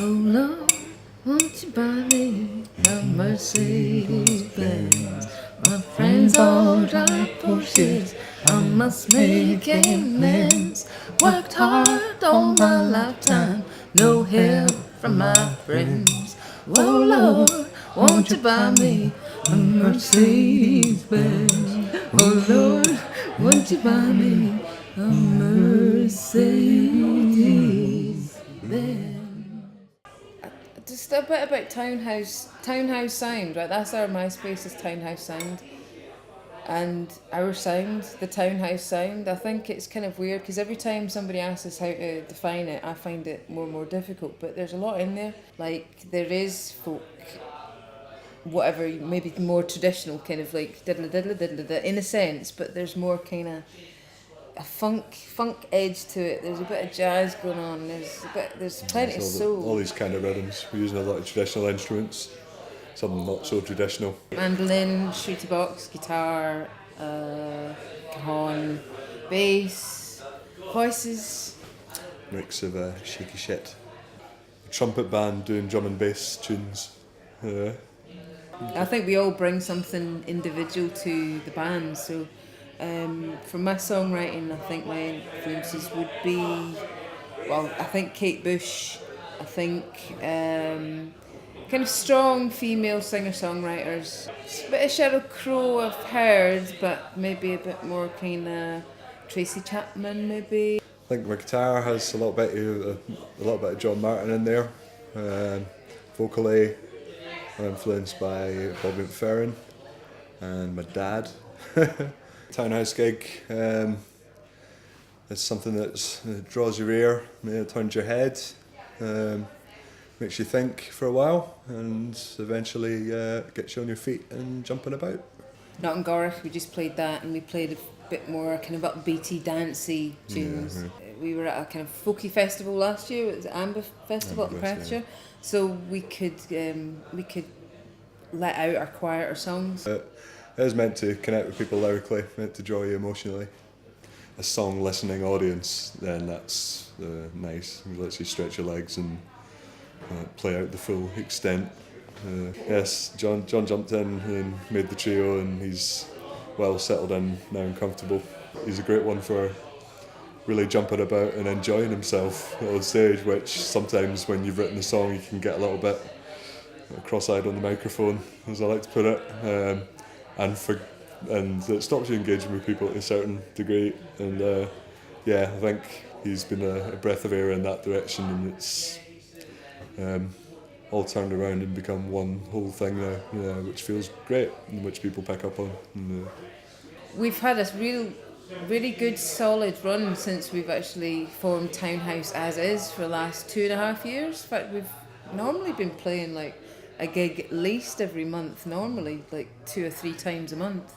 Oh Lord, won't you buy me a Mercedes-Benz? My friends all drive Porsches, I must make amends. Worked hard all my lifetime, no help from my friends. Oh Lord, won't you buy me a Mercedes-Benz? Oh Lord, won't you buy me a Mercedes-Benz? Just a bit about townhouse sound, right? That's our MySpace's townhouse sound, and our sound, the townhouse sound. I think it's kind of weird because every time somebody asks us how to define it, I find it more and more difficult. But there's a lot in there. Like there is folk, whatever, maybe more traditional, kind of like diddle diddle diddle diddle in a sense, but there's more kind of a funk edge to it. There's a bit of jazz going on. There's plenty of soul. All these kind of rhythms. We're using a lot of traditional instruments, some not so traditional. Mandolin, shooty box, guitar, cajon, bass, voices. Mix of shaky shit. A trumpet band doing drum and bass tunes. I think we all bring something individual to the band. So for my songwriting, I think my influences would be, well, I think Kate Bush. I think kind of strong female singer-songwriters. A bit of Sheryl Crow I've heard, but maybe a bit more kind of Tracy Chapman maybe. I think my guitar has a little bit of John Martin in there. Vocally, I'm influenced by Bobby McFerrin and my dad. Townhouse gig is something that draws your ear, turns your head, makes you think for a while, and eventually gets you on your feet and jumping about. Not in Gorich, we just played that, and we played a bit more kind of upbeaty, dancey tunes. Yeah, right. We were at a kind of folky festival last year. It was Amber Festival in Perthshire, so we could let out our quieter songs. It is meant to connect with people lyrically, meant to draw you emotionally. A song listening audience, then that's nice. It lets you stretch your legs and play out the full extent. Yes, John jumped in and made the trio, and he's well settled in now and comfortable. He's a great one for really jumping about and enjoying himself on stage, which sometimes when you've written a song you can get a little bit cross-eyed on the microphone, as I like to put it, and it stops you engaging with people to a certain degree. And I think he's been a breath of air in that direction, and it's all turned around and become one whole thing now, which feels great and which people pick up on. And, we've had a really good solid run since we've actually formed Townhouse as is for the last 2.5 years. In fact, we've normally been playing like a gig at least every month, normally like 2 or 3 times a month.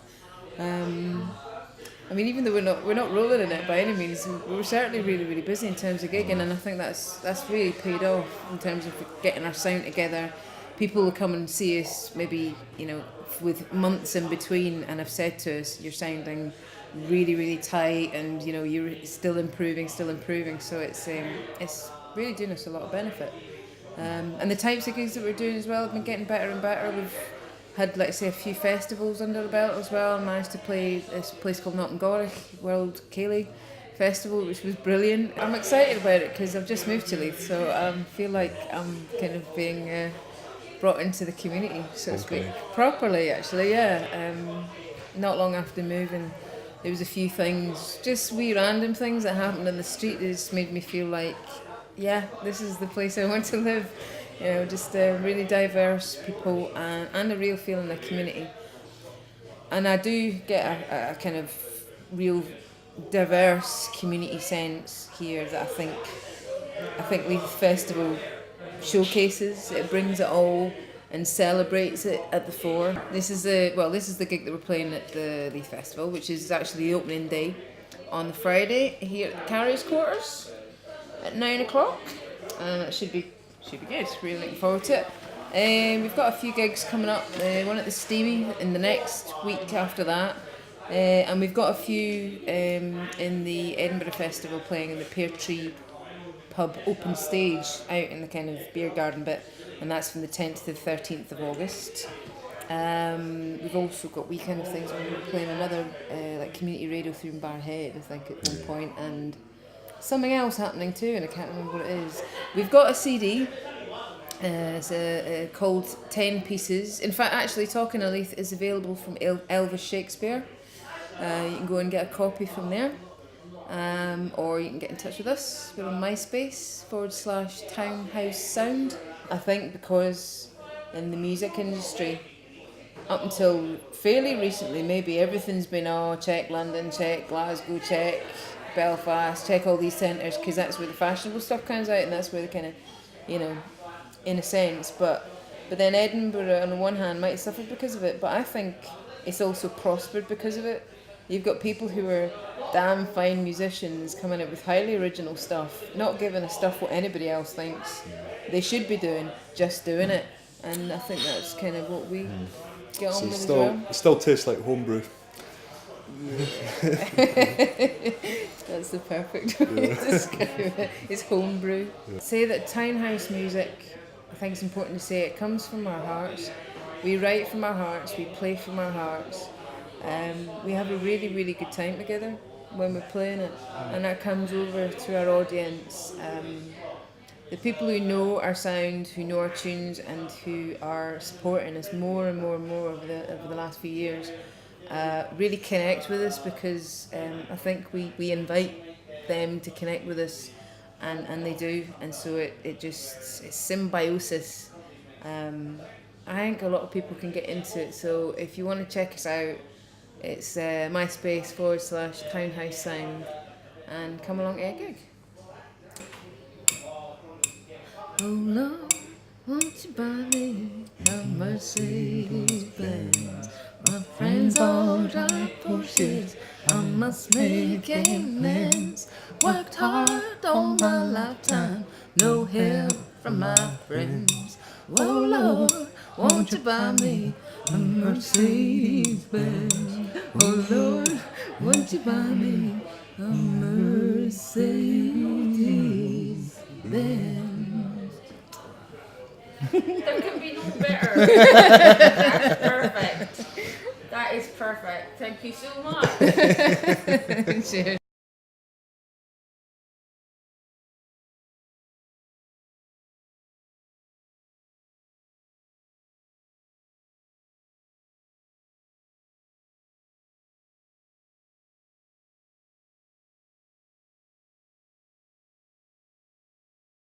I mean, even though we're not rolling in it by any means, we're certainly really, really busy in terms of gigging, and I think that's really paid off in terms of getting our sound together. People will come and see us maybe, with months in between, and have said to us, "You're sounding really, really tight, and you're still improving." So it's really doing us a lot of benefit. And the types of gigs that we're doing as well have been getting better and better. We've had, let's say, a few festivals under the belt as well, and managed to play this place called Gorich World Ceilidh Festival, which was brilliant. I'm excited about it because I've just moved to Leith, so I feel like I'm kind of being brought into the community, so to speak, properly actually, yeah. Not long after moving, there was a few things, just wee random things that happened in the street that just made me feel like, yeah, this is the place I want to live. Just really diverse people and a real feeling of community. And I do get a kind of real diverse community sense here that I think Leith Festival showcases. It brings it all and celebrates it at the fore. This is the gig that we're playing at the Leith Festival, which is actually the opening day on the Friday here at the Carriers Quarters at 9:00. It should be good. Really looking forward to it. We've got a few gigs coming up. One at the Steamy in the next week after that, and we've got a few in the Edinburgh Festival playing in the Pear Tree pub open stage out in the kind of beer garden bit, and that's from the 10th to the 13th of August. We've also got weekend of things where we're playing another like community radio through in Barrhead, I think, at one point, and something else happening too, and I can't remember what it is. We've got a CD. It's called 10 Pieces. In fact, actually, Talking to Leith is available from Elvis Shakespeare. You can go and get a copy from there. Or you can get in touch with us. We're on MySpace /Townhouse Sound. I think because in the music industry, up until fairly recently, maybe everything's been, check London, check Glasgow, check Belfast, check all these centres, because that's where the fashionable stuff comes out, and that's where the kind of, in a sense. But then Edinburgh, on the one hand, might have suffered because of it, but I think it's also prospered because of it. You've got people who are damn fine musicians coming out with highly original stuff, not giving a stuff what anybody else thinks they should be doing, just doing it. And I think that's kind of what we get on with as well. It still tastes like homebrew. That's the perfect way to describe it. It's homebrew. Say that townhouse music, I think it's important to say, it comes from our hearts. We write from our hearts, we play from our hearts. We have a really, really good time together when we're playing it, and that comes over to our audience. The people who know our sound, who know our tunes, and who are supporting us more and more and more over the last few years, really connect with us, because I think we invite them to connect with us, and they do, and so it's symbiosis. I think a lot of people can get into it, so if you want to check us out, it's MySpace /Townhouse Sound, and come along to a gig. Oh Lord, won't you buy me a Mercedes-Benz? My friends all drive Porsches, I must make amends. Worked hard all my lifetime, no help from my friends. Oh Lord, won't you buy me a Mercedes-Benz? Oh Lord, won't you buy me a Mercedes-Benz? There can be no better. That's perfect. That is perfect. Thank you so much. Cheers.